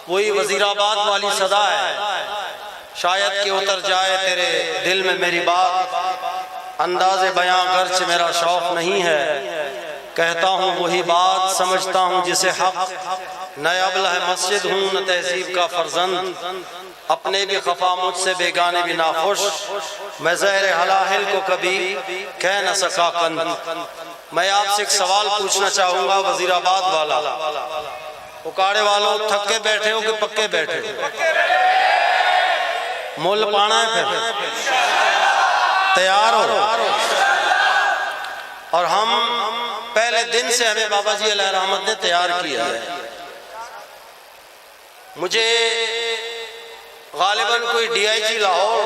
वही वजीराबाद वाली सदा है, शायद कि उतर जाए तेरे दिल में मेरी बात, अंदाज़े बयां गर्च मेरा शौक नहीं है, कहता हूँ वही बात समझता हूँ जिसे हक, न अबला है मस्जिद हूँ न तहजीब का फर्जंद, अपने भी खफा मुझसे बेगाने भी नाखुश, मैं ज़हर हलाहिल को कभी कह न सका कंद। मैं आपसे एक सवाल पूछना चाहूँगा वजीराबाद वाला, उकाड़े वालों थके बैठे हो कि पक्के बैठे हो? मुल पाना है फिर तैयार हो? और हम पहले दिन से हमें बाबा जी अलैहि रहमत ने तैयार किया है। मुझे गालिबन कोई डीआईजी लाहौर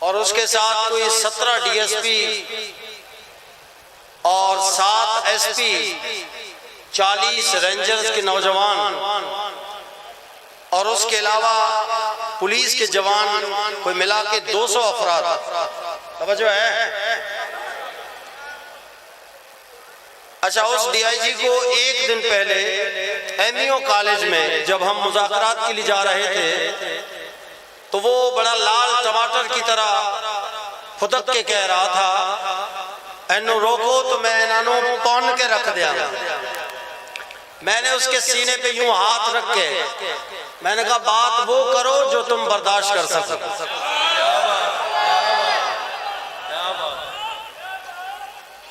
और उसके साथ कोई 17 डीएसपी और 7 एसपी, 40 रेंजर्स के नौजवान और उसके अलावा पुलिस के जवान कोई मिला के 200 अफराद, समझो है। अच्छा, उस डीआईजी को एक दिन पहले एमईओ कॉलेज में जब हम मुज़ाकरात के लिए जा रहे थे तो वो बड़ा लाल टमाटर की तरह फुदक के कह रहा था, एनो रोको तो मैं इन्हों पौन के रख दिया। मैंने उसके सीने पे यूं हाथ रख के मैंने कहा, बात वो करो जो तुम बर्दाश्त कर सको।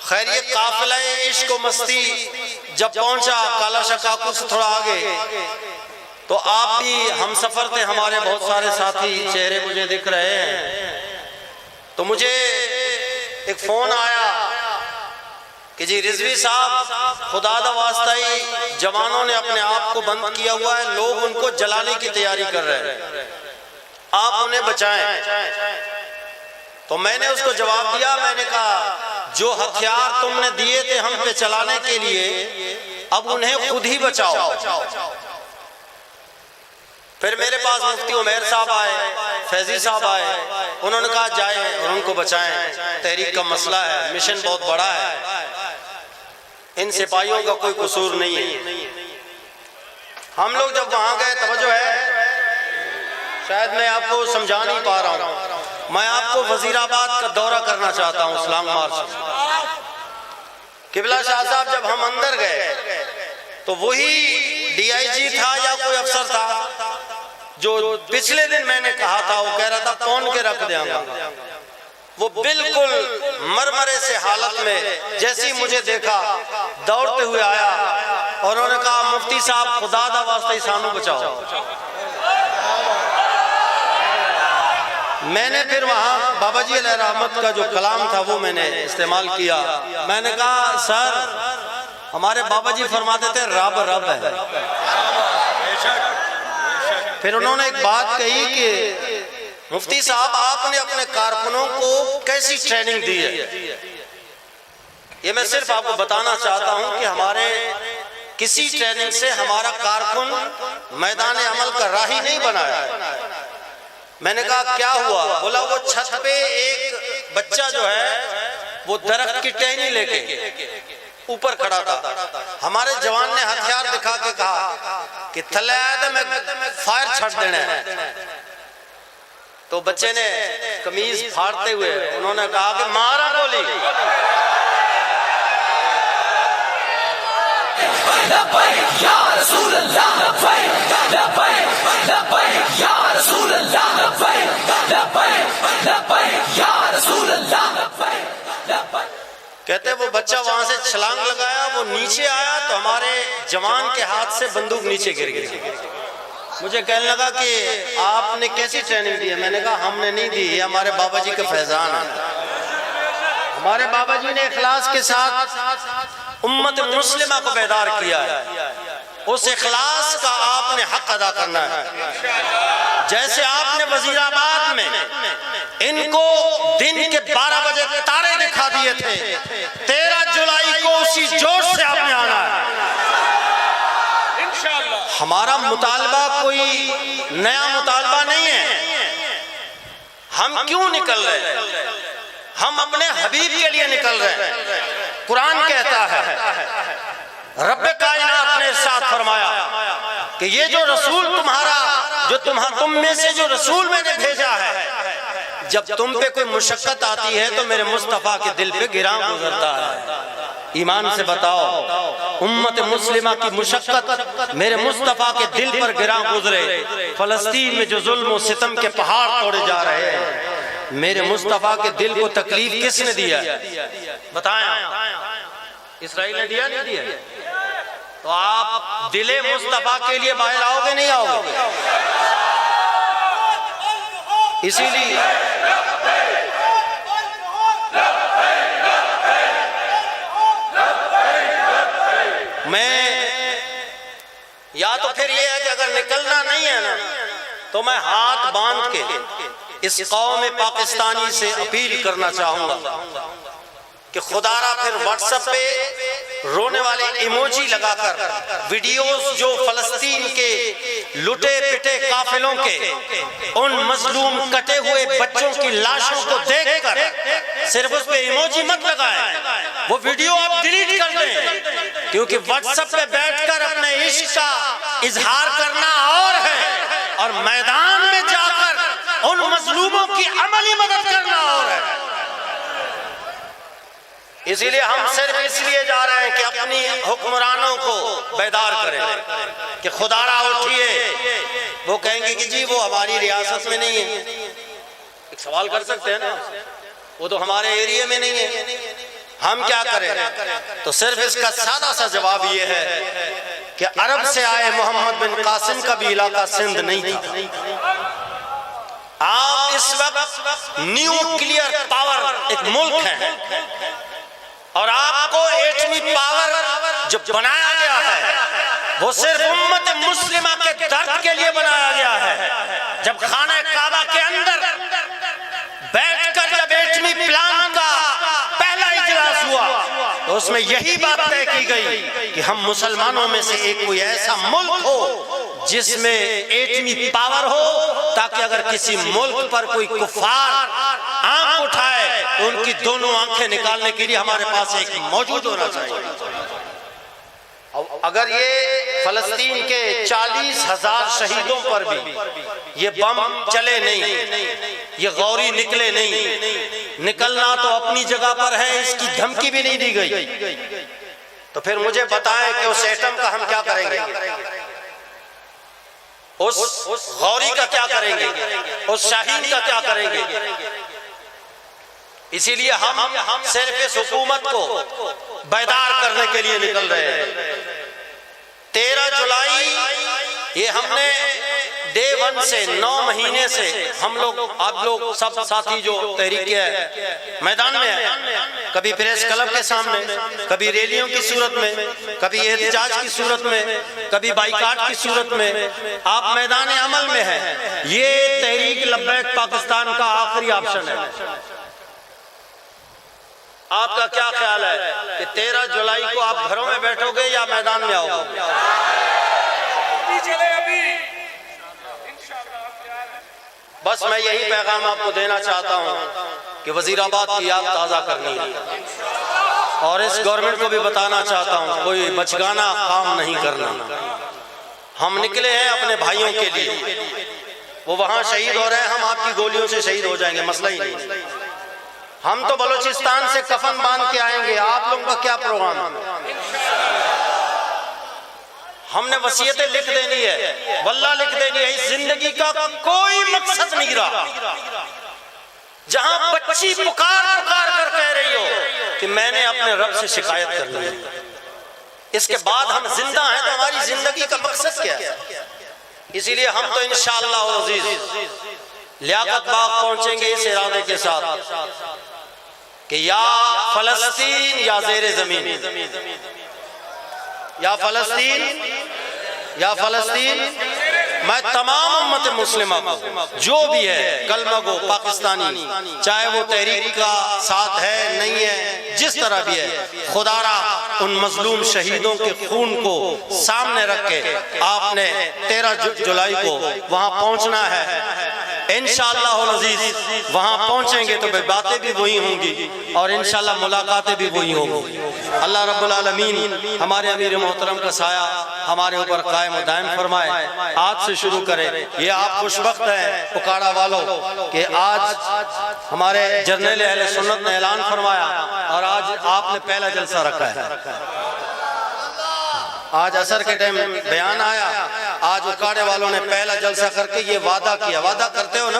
खैर, ये काफिला इश्क व मस्ती जब पहुंचा काला शकाकू से थोड़ा आगे तो आप भी हम सफर थे, हमारे बहुत सारे साथी चेहरे मुझे दिख रहे हैं। तो मुझे एक फोन आया कि जी रिजवी साहब, खुदा दा वास्ता ही जवानों ने अपने आप को बंद किया हुआ है, लोग उनको जलाने की तैयारी कर रहे हैं, आप उन्हें बचाएं। तो मैंने उसको जवाब दिया, मैंने कहा जो हथियार तुमने दिए थे हम पे चलाने के लिए, अब उन्हें खुद ही बचाओ। फिर मेरे पास मुफ्ती उमैर साहब आए, फैजी साहब आए, उन्होंने कहा जाएं और उनको बचाएं, तहरीक का मसला है, मिशन बहुत बड़ा है, इन सिपाहियों का कोई कसूर नहीं है। हम लोग जब वहां गए, तवज्जो है, शायद मैं आपको समझा नहीं पा रहा हूं, मैं आपको वजीराबाद का दौरा करना चाहता हूं, इस्लाम मार्च। किबला शाह साहब जब हम अंदर गए तो वही डीआईजी था या कोई अफसर था जो पिछले दिन मैंने कहा था, वो कह रहा था कौन के रख देंगे। वो बिल्कुल मरमरे से हालत में जैसे मुझे देखा दौड़ते हुए आया और उन्होंने कहा, मुफ्ती साहब खुदा दा वास्ता सानू बचाओ। मैंने फिर वहां बाबा जी अलैहि रहमत का जो कलाम था वो मैंने इस्तेमाल किया। मैंने कहा, सर हमारे बाबा जी फरमाते थे रब रब है। फिर उन्होंने एक बात कही कि मुफ्ती साहब आपने अपने कारकुनों को कैसी ट्रेनिंग दी है। ये मैं सिर्फ आपको बताना चाहता हूं कि हमारे किसी ट्रेनिंग से हमारा कारकुन मैदान अमल का राही नहीं बनाया। मैंने कहा क्या हुआ? बोला वो छत पे एक बच्चा जो है वो दरख्त की टहनी लेके ऊपर खड़ा था। हमारे जवान ने हथियार दिखा के कहा कि थले आया मैं फायर छट देना है। तो बच्चे ने कमीज फाड़ते हुए उन्होंने कहा कि मारा गोली। कहते वो बच्चा वहां से छलांग लगाया, वो नीचे आया तो हमारे जवान के हाथ से बंदूक नीचे गिर गई। मुझे कहने लगा कि आपने कैसी ट्रेनिंग दी है? मैंने कहा हमने नहीं दी, ये हमारे बाबा जी का फैजान है। हमारे बाबा जी ने इखलास के साथ उम्मत मुस्लिमा को बेदार किया है। उस इखलास का आपने हक अदा करना है। जैसे आपने वजीराबाद में इनको दिन के 12 बजे तारे दिखा दिए थे, 13 जुलाई को उसी जोश से आपने आना है। हमारा मुतालबा कोई नया मुतालबा नहीं है। हम क्यों निकल रहे हैं? हम अपने हबीब के लिए निकल रहे हैं। कुरान कहता है, रब्बे कायनात ने इरशाद फरमाया कि ये जो रसूल तुम्हारा, जो तुम में से जो रसूल मैंने भेजा है, जब तुम पे कोई मुशक्कत आती है तो मेरे मुस्तफा के दिल पे गिरां गुजरता है। ईमान से बताओ, उम्मत मुस्लिमा की मुशक्कत मेरे मुस्तफा के दिल पर गिरां गुजरे। फलस्तीन में जो जुल्म और सितम के पहाड़ तोड़े जा रहे हैं, मेरे मुस्तफा के दिल को तकलीफ किसने दिया? बताया, इसराइल ने दिया, नहीं दिया? तो आप दिले मुस्तफा के लिए बाहर आओगे, नहीं आओगे? इसीलिए मैं, या तो फिर ये है कि अगर निकलना नहीं है ना, तो मैं हाथ बांध के इस कौम पाकिस्तानी से अपील करना चाहूंगा कि खुदारा फिर व्हाट्सएप पे रोने वाले इमोजी लगाकर वीडियोस जो फलस्तीन के लुटे पिटे काफिलों के, उन मजलूम कटे हुए बच्चों की लाशों को देखकर सिर्फ उस पे इमोजी मत लगाएं, वो वीडियो आप डिलीट कर दें, क्योंकि व्हाट्सएप पे बैठकर अपने इश्क का इजहार करना और है, और मैदान में जाकर उन मजलूमों की अमली मदद करना और है। इसीलिए हम सिर्फ इसलिए जा रहे हैं कि अपनी हुक्मरानों को बेदार करें कि खुदारा उठिए। वो कहेंगे कि जी वो हमारी रियासत में नहीं है। एक सवाल कर सकते हैं ना, वो तो हमारे एरिया में नहीं है, हम क्या करें? तो सिर्फ इसका सादा सा जवाब ये है कि अरब से आए मोहम्मद बिन कासिम का भी इलाका सिंध नहीं था। आप इस वक्त न्यूक्लियर पावर एक मुल्क है, और आपको एटमी पावर जो बनाया गया है वो सिर्फ उम्मत मुस्लिमा के दर्द के लिए बनाया गया है। जब खाना काबा के अंदर बैठकर जब एटमी प्लान का पहला इजलास हुआ, तो उसमें यही बात तय की गई कि हम मुसलमानों में से एक कोई ऐसा मुल्क हो जिसमें एटमी पावर हो, ताकि अगर किसी मुल्क पर कोई कुफार आंख उठाए तो उनकी दोनों आंखें निकालने के लिए हमारे पास एक मौजूद होना चाहिए। अगर ये फलस्तीन के 40,000 शहीदों पर भी ये बम चले नहीं, ये गौरी निकले नहीं, निकलना तो अपनी जगह पर है, इसकी धमकी भी नहीं दी गई, तो फिर मुझे बताएं कि उस एटम का हम क्या करेंगे, उस गौरी का क्या करेंगे, उस शाहीन का क्या करेंगे? इसीलिए हम सिर्फ इस हुकूमत को बेदार करने के लिए निकल रहे हैं। 13 जुलाई ये हमने डे 1 से 9 महीने से हम लोग, आप लोग सब साथी जो तहरीक है मैदान में है, कभी प्रेस क्लब के सामने, कभी रैलियों की सूरत में, कभी एहतजाज की सूरत में, कभी बाइकाट की सूरत में, आप मैदान अमल में हैं। ये तहरीक लब्बैक पाकिस्तान का आखिरी ऑप्शन है। आपका क्या ख्याल है कि 13 जुलाई को आप घरों में बैठोगे या मैदान में आओगे? बस मैं यही पैगाम आपको देना चाहता हूं कि वजीराबाद की याद ताज़ा करनी है, और इस गवर्नमेंट को भी बताना चाहता हूं कोई बचगाना काम नहीं करना। हम निकले हैं अपने भाइयों के लिए, वो वहां शहीद हो रहे हैं, हम आपकी गोलियों से शहीद हो जाएंगे, मसला ही नहीं। हम तो बलूचिस्तान से कफन बांध के आएंगे, आप लोगों का क्या प्रोग्राम है? हमने वसीयतें लिख देनी है, वल्लाह लिख देनी है। इस जिंदगी का कोई मकसद नहीं रहा जहां बच्ची पुकार पुकार कर कह रही हो कि मैंने अपने रब से शिकायत करनी है। इसके बाद हम जिंदा हैं तो हमारी जिंदगी का मकसद क्या है? इसीलिए हम तो इंशाअल्लाह अज़ीज़ लियाकत बाग पहुंचेंगे इस इरादे के साथ कि या फलस्तीन या ज़ेरे ज़मीन, या फलस्तीन या फलस्तीन। मैं तमाम उम्मत मुस्लिमा को जो भी है कलमा गो पाकिस्तानी, चाहे वो तहरीक का साथ है नहीं है, जिस तरह भी है, खुदारा उन मजलूम शहीदों के खून को सामने रख के आपने 13 जुलाई को वहां पहुंचना है। इंशाअल्लाह अज़ीज़ वहां पहुंचेंगे तो बातें भी वही होंगी और इंशाअल्लाह मुलाकातें भी वही होंगी। अल्लाह रब्बुल आलमीन हमारे अमीर मोहतरम का साया हमारे ऊपर कायम दायम फरमाए। आज से शुरू करें। ये आप खुशबख्त हैं उकाड़ा वालों कि आज हमारे जर्नल अहले सुन्नत ने ऐलान फरमाया और आज आपने पहला जलसा रखा है। आज असर के टाइम बयान आया, आज उकाड़े वालों ने पहला जलसा करके ये वादा किया। वादा करते हो ना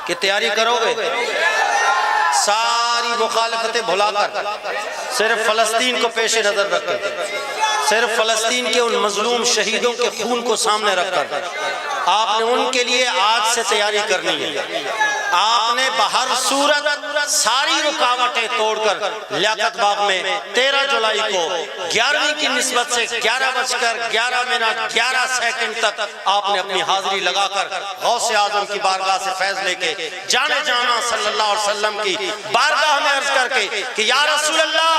कि तैयारी करोगे, सारी मुखालफतें भुलाकर सिर्फ फलस्तीन को पेश नजर रखकर, सिर्फ फलस्तीन के उन मजलूम शहीदों के खून को सामने रखकर आपने उनके लिए आज से तैयारी करनी है। आपने बहर सूरत सारी रुकावटें तोड़कर लियाकत बाग में 13 जुलाई को 11वीं की निस्बत से 11:11 तक आपने अपनी हाजिरी लगाकर गौसे आजम की बारगाह से फैज लेके जाने जाना सल्लल्लाहु अलैहि वसल्लम की बारगाह में अर्ज करके कि या रसूल अल्लाह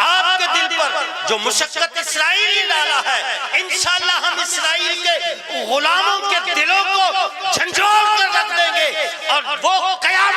आपके दिल पर जो मुशक्कत इस्राईल ने डाला है, इंशाअल्लाह हम इस्राईल के गुलामों के दिलों को झंझोड़ कर रख देंगे और वो कयामत